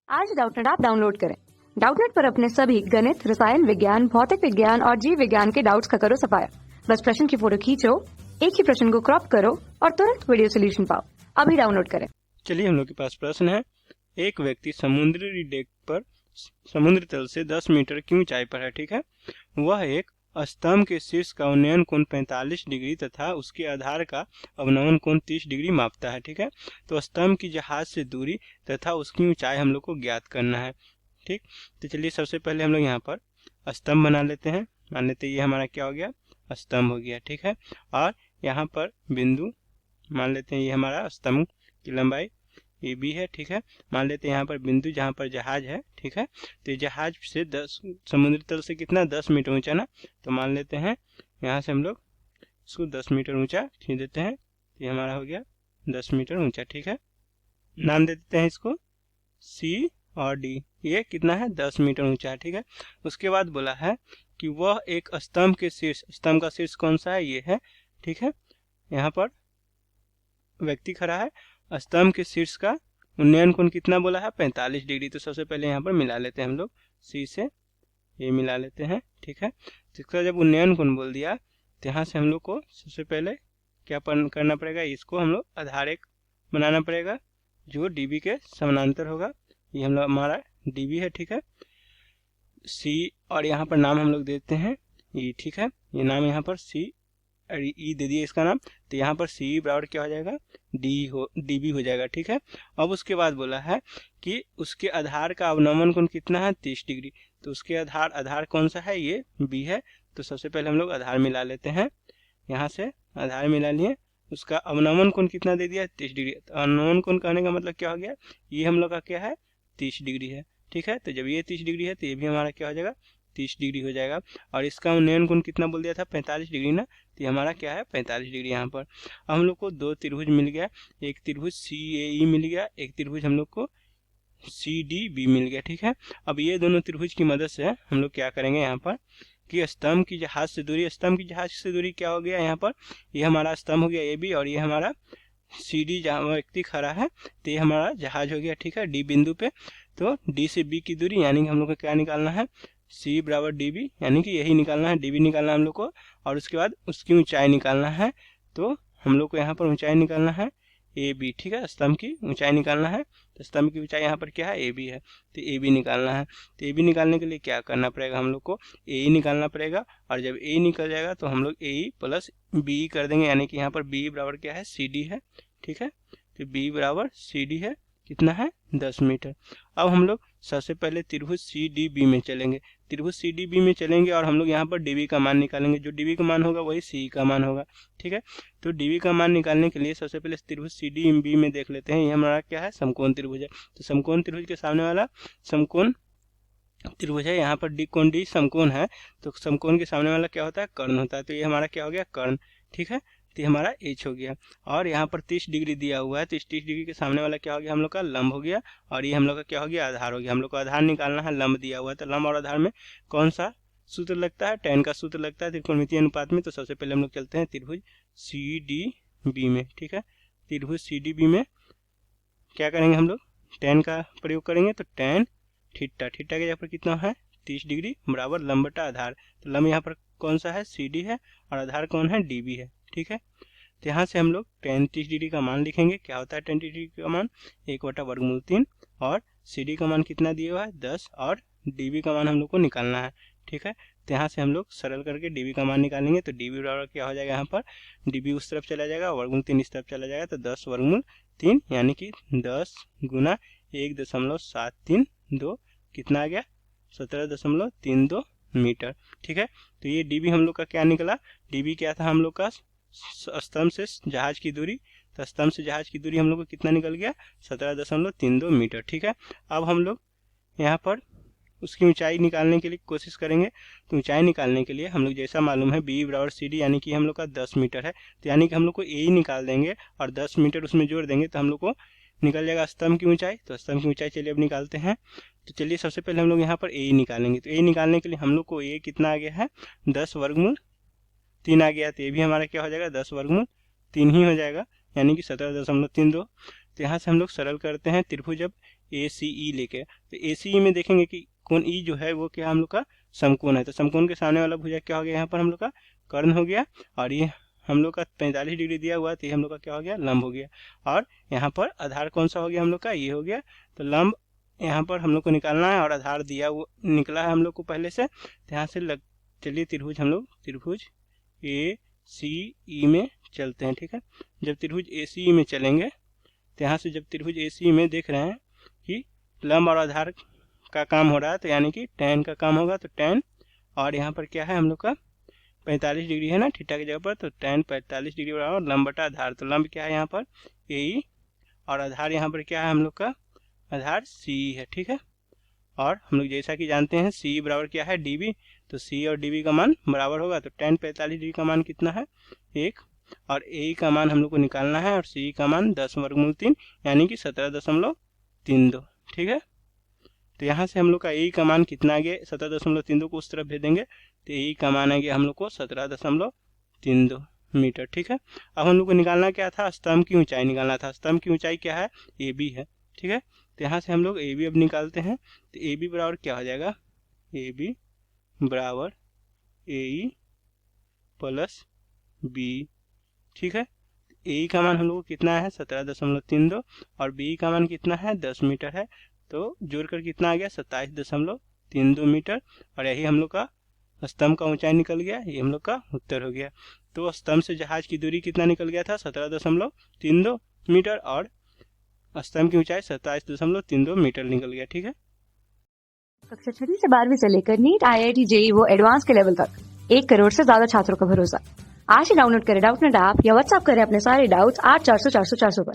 आज Doubtnut app download करें। Doubtnut पर अपने सभी गणित, रसायन विज्ञान, भौतिक विज्ञान और जीव विज्ञान के डाउट्स का करो सफाया। बस प्रश्न की फोटो खींचो, एक ही प्रश्न को क्रॉप करो और तुरंत वीडियो सोल्यूशन पाओ। अभी डाउनलोड करें। चलिए, हम लोग के पास प्रश्न है। एक व्यक्ति समुद्री डेक पर समुद्र तल से 10 मीटर की ऊंचाई पर है। ठीक है, वह एक स्तंभ के शीर्ष का उन्नयन कोण 45 डिग्री तथा उसके आधार का अवनमन कोण 30 डिग्री मापता है। ठीक है, तो स्तंभ की जहाज से दूरी तथा उसकी ऊंचाई हम लोग को ज्ञात करना है। ठीक, तो चलिए सबसे पहले हम लोग यहाँ पर स्तंभ बना लेते हैं। मान लेते ये हमारा क्या हो गया, स्तंभ हो गया। ठीक है, और यहाँ पर बिंदु मान लेते हैं, ये हमारा स्तंभ की लंबाई ये भी है। ठीक है, मान लेते हैं यहाँ पर बिंदु जहाँ पर जहाज है। ठीक है, तो ये जहाज से 10 समुद्र तल से कितना 10 मीटर ऊंचा ना, तो मान लेते हैं यहाँ से हम लोग इसको 10 मीटर ऊंचा खींच देते हैं। तो ये हमारा हो गया 10 मीटर ऊंचा। ठीक है, नाम दे देते हैं इसको सी और डी। ये कितना है, 10 मीटर ऊंचा है। ठीक है, उसके बाद बोला है कि वह एक स्तंभ के शीर्ष, स्तंभ का शीर्ष कौन सा है, ये है। ठीक है, यहाँ पर व्यक्ति खड़ा है, स्तंभ के शीर्ष का उन्नयन कोण कितना बोला है, 45 डिग्री। तो सबसे पहले यहाँ पर मिला लेते हैं हम लोग, सी से ये मिला लेते हैं। ठीक है, तो इसका जब उन्नयन कोण बोल दिया तो यहाँ से हम लोग को सबसे पहले क्या करना पड़ेगा, इसको हम लोग आधार एक बनाना पड़ेगा जो डीबी के समानांतर होगा। ये हम लोग हमारा डीबी है। ठीक है, सी और यहाँ पर नाम हम लोग देते हैं ई। ठीक है, ये नाम यहाँ पर सी ई दे दिए इसका नाम, तो यहाँ पर सी बराबर क्या हो जाएगा, डीबी हो जाएगा। ठीक है, अब उसके बाद बोला है कि उसके आधार का अवनमन कोण कितना है, 30 डिग्री। तो उसके आधार कौन सा है, ये बी है। तो सबसे पहले हम लोग आधार मिला लेते हैं, यहाँ से आधार मिला लिए। उसका अवनमन कोण कितना दे दिया, 30 डिग्री। तो अवनमन कोण कहने का मतलब क्या हो गया, ये हम लोग का क्या है, 30 डिग्री है। ठीक है, तो जब ये 30 डिग्री है तो ये भी हमारा क्या हो जाएगा, 30 डिग्री हो जाएगा। और इसका उन्नयन कोण कितना बोल दिया था, 45 डिग्री ना, तो ये हमारा क्या है, 45 डिग्री। यहाँ पर हम लोग को दो त्रिभुज मिल गया, एक त्रिभुज सी ए ई मिल गया, एक त्रिभुज हम लोग को सी डी बी मिल गया। ठीक है, अब ये दोनों त्रिभुज की मदद से हम लोग क्या करेंगे यहाँ पर कि स्तंभ की जहाज से दूरी, स्तंभ की जहाज से दूरी क्या हो गया, यहाँ पर ये हमारा स्तंभ हो गया ए बी और ये हमारा सी डी जहाँ व्यक्ति खड़ा है, तो ये हमारा जहाज हो गया। ठीक है, डी बिंदु पे, तो डी से बी की दूरी यानी कि हम लोग को क्या निकालना है, सी बराबर डी बी, यानी कि यही निकालना है, डी बी निकालना है हम लोग को। और उसके बाद उसकी ऊंचाई निकालना है, तो हम लोग को यहाँ पर ऊंचाई निकालना है ए बी। ठीक है, स्तंभ की ऊंचाई निकालना है, तो स्तंभ की ऊंचाई यहाँ पर क्या है, ए बी है, तो ए बी निकालना है। तो ए बी निकालने के लिए क्या करना पड़ेगा, हम लोग को ए ई निकालना पड़ेगा। और जब ए निकल जाएगा तो हम लोग ए ई प्लस बी कर देंगे, यानी कि यहाँ पर बी बराबर क्या है, सी डी है। ठीक है, तो बी बराबर सी डी है, कितना है, 10 मीटर। अब हम लोग सबसे पहले त्रिभुज सी डी बी में चलेंगे, त्रिभुज सी डी बी में चलेंगे और हम लोग यहाँ पर डीबी का मान निकालेंगे। जो डीबी का मान होगा वही सी का मान होगा। ठीक है, तो डीबी का मान निकालने के लिए सबसे पहले त्रिभुज सी डी बी में देख लेते हैं। ये हमारा क्या है, समकोण त्रिभुज है। तो समकोण त्रिभुज के सामने वाला समकोण त्रिभुज है, यहाँ पर डी कोण डी समकोण है, तो समकोण के सामने वाला क्या होता है, कर्ण होता है। तो ये हमारा क्या हो गया, कर्ण। ठीक है, तो ये हमारा एच हो गया। और यहाँ पर 30 डिग्री दिया हुआ है, तो इस 30 डिग्री के सामने वाला क्या हो गया, हम लोग का लंब हो गया। और ये हम लोग का क्या हो गया, आधार हो गया। हम लोग को आधार निकालना है, लंब दिया हुआ है, तो लंब और आधार में कौन सा सूत्र लगता है, tan का सूत्र लगता है त्रिकोणमितीय अनुपात में। तो सबसे पहले हम लोग चलते हैं त्रिभुज सी डी बी में। ठीक है, त्रिभुज सी डी बी में क्या करेंगे, हम लोग tan का प्रयोग करेंगे। तो tan थीटा, थीटा के जगह पर कितना है, 30 डिग्री बराबर लंब बटा आधार। तो लंब यहाँ पर कौन सा है, सी डी है, और आधार कौन है, डी बी है। ठीक है, तो यहाँ से हम लोग tan 30 डिग्री का मान लिखेंगे। क्या होता है tan 30 डिग्री का मान, 1/√3। और सी डी का मान कितना दिया हुआ है, 10। और डी बी का मान हम लोग को निकालना है। ठीक है, तो यहाँ से हम लोग सरल करके डी बी का मान निकालेंगे। तो डी बी बराबर क्या हो जाएगा, यहाँ पर डी बी उस तरफ चला जाएगा, √3 इस तरफ चला जाएगा, तो 10√3 यानी कि 10 गुना 1.732 कितना आ गया, 17.32 मीटर। ठीक है, तो ये डीबी हम लोग का क्या निकला, डीबी क्या था हम लोग का, स्तंभ से जहाज की दूरी। तो स्तंभ से जहाज की दूरी हम लोग को कितना निकल गया, 17.32 मीटर। ठीक है, अब हम लोग यहाँ पर उसकी ऊंचाई निकालने के लिए कोशिश करेंगे। तो ऊंचाई निकालने के लिए हम लोग जैसा मालूम है बी बराबर सी डी, यानी कि हम लोग का 10 मीटर है, तो यानी कि हम लोग को ए ही निकाल देंगे और 10 मीटर उसमें जोड़ देंगे, तो हम लोग को निकल जाएगा स्तंभ की ऊंचाई। तो स्तंभ की ऊंचाई चलिए अब निकालते हैं। तो चलिए सबसे पहले हम लोग यहाँ पर ए निकालेंगे। तो ए निकालने के लिए हम लोग को ए कितना आ गया है, 10√3 आ गया। तो ये भी हमारा क्या हो जाएगा, 10√3 ही हो जाएगा, यानी कि 17.32। तो यहाँ से हम लोग सरल करते हैं त्रिभुज अब ACE लेके। तो ACE में देखेंगे कि कोण E जो है वो क्या हम लोग का समकोण है, तो समकोण के सामने वाला भुजा क्या हो गया, यहाँ पर हम लोग का कर्ण हो गया, और ये हम लोग का 45 डिग्री दिया हुआ है, तो ये हम लोग का क्या हो गया, लंब हो गया। और यहाँ पर आधार कौन सा हो गया हम लोग का, ये हो गया। तो लंब यहाँ पर हम लोग को निकालना है और आधार दिया वो निकला है हम लोग को पहले से। तो यहाँ से चलिए त्रिभुज हम लोग त्रिभुज ACE में चलते हैं, ठीक है। जब त्रिभुज ACE में चलेंगे तो यहाँ से जब त्रिभुज ACE में देख रहे हैं कि लंब और आधार का काम हो रहा है, तो यानी कि tan का काम होगा, तो tan, और यहाँ पर क्या है हम लोग का 45 डिग्री है ना थीटा की जगह पर, तो tan 45 डिग्री बराबर लंब बटा आधार। तो लंब क्या है यहाँ पर AE, और आधार यहाँ पर क्या है हम लोग का, आधार CE है, ठीक है। और हम लोग जैसा कि जानते हैं CE बराबर क्या है DB, तो CE और DB का मान बराबर होगा, तो tan 45 डिग्री का मान कितना है 1, और AE का मान हम लोग को निकालना है, और CE का मान 10 वर्गमूल 3 यानी कि 17.32, ठीक है। तो यहाँ से हम लोग का AE का मान कितना आ गया, 17.32 को उस तरफ भेजेंगे, तो AE का मान आ गया हम लोग को 17.32 मीटर, ठीक है। अब हम लोग को निकालना क्या था, स्तंभ की ऊंचाई निकालना था। स्तंभ की ऊंचाई क्या है, AB है, ठीक है। तो यहाँ से हम लोग AB अब निकालते हैं, तो AB बराबर क्या हो जाएगा, AB बराबर AE प्लस B, ठीक है। AE का मान हम लोग को कितना है 17.32, और BE का मान कितना है 10 मीटर है, तो जोड़कर कितना आ गया 27.32 मीटर, और यही हम लोग का स्तंभ का ऊंचाई निकल गया, ये हम लोग का उत्तर हो गया। तो स्तंभ से जहाज की दूरी कितना निकल गया था 17.32 मीटर, और स्तंभ की ऊंचाई 27.32 मीटर निकल गया, ठीक है। कक्षा 6 से 12वीं से लेकर नीट, IIT, JEE वो एडवांस के लेवल तक 1 करोड़ से ज्यादा छात्रों का भरोसा। आज ही डाउनलोड करें डाउटनेट ऐप या व्हाट्सएप करें अपने सारे डाउट्स 8400 400 400 पर।